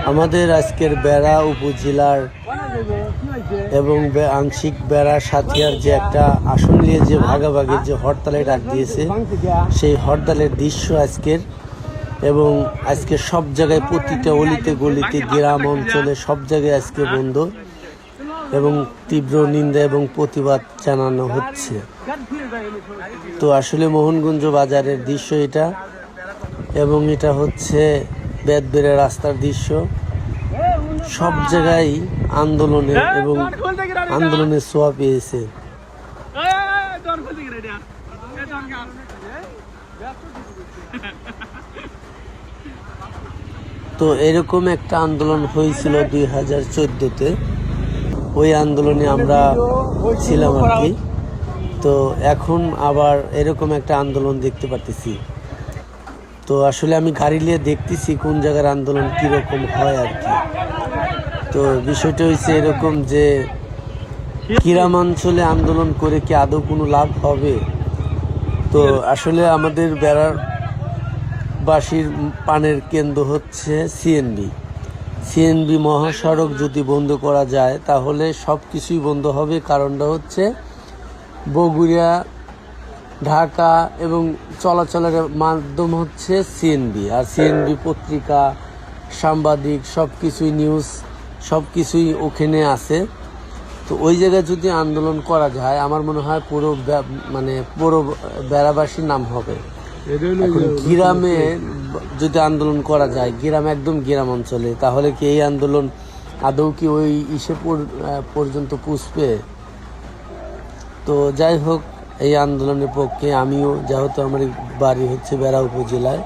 আমাদের আজকের বেড়া উপজেলার এবং আংশিক বেড়া সাথিয়ার যে একটা আসন নিয়ে যে ভাগাভাগির যে হরতালে ডাক দিয়েছে, সেই হরতালের দৃশ্য আজকের। এবং আজকে সব জায়গায় প্রতিটা অলিতে গলিতে গ্রাম অঞ্চলে সব জায়গায় আজকে বন্ধ এবং তীব্র নিন্দা এবং প্রতিবাদ জানানো হচ্ছে। তো আসলে মোহনগঞ্জ বাজারের দৃশ্য এটা, এবং এটা হচ্ছে বেদবেড়া রাস্তার দৃশ্য। সব জায়গায় আন্দোলনের এবং আন্দোলনের ছোঁয়া পেয়েছে। তো এরকম একটা আন্দোলন হয়েছিল 2014-তে, ওই আন্দোলনে আমরা ছিলাম আর কি। তো এখন আবার এরকম একটা আন্দোলন দেখতে পাচ্ছি। তো আসলে আমি গাড়ি নিয়ে দেখতেছি কোন জায়গার আন্দোলন কীরকম হয় আর কি। তো বিষয়টা হচ্ছে এরকম যে গ্রামাঞ্চলে আন্দোলন করে কি আদৌ কোনো লাভ হবে? তো আসলে আমাদের বেড়াবাসীর পানের কেন্দ্র হচ্ছে সিএনবি মহাসড়ক যদি বন্ধ করা যায় তাহলে সব কিছুই বন্ধ হবে। কারণটা হচ্ছে বগুড়া, ঢাকা এবং চলাচলের মাধ্যম হচ্ছে সিএনবি। আর সিএনবি পত্রিকা, সাংবাদিক, সব কিছুই নিউজ সব কিছুই ওখানে আছে। তো ওই জায়গায় যদি আন্দোলন করা যায় আমার মনে হয় পুরো বেড়াবাসীর নাম হবে। এখন গ্রামে যদি আন্দোলন করা যায়, একদম গ্রাম অঞ্চলে, তাহলে কি এই আন্দোলন আদৌ কি ওই পর্যন্ত পুষবে? তো যাই হোক, এই আন্দোলনের পক্ষে আমিও, যেহেতু আমার বাড়ি হচ্ছে বেড়া উপজেলায়,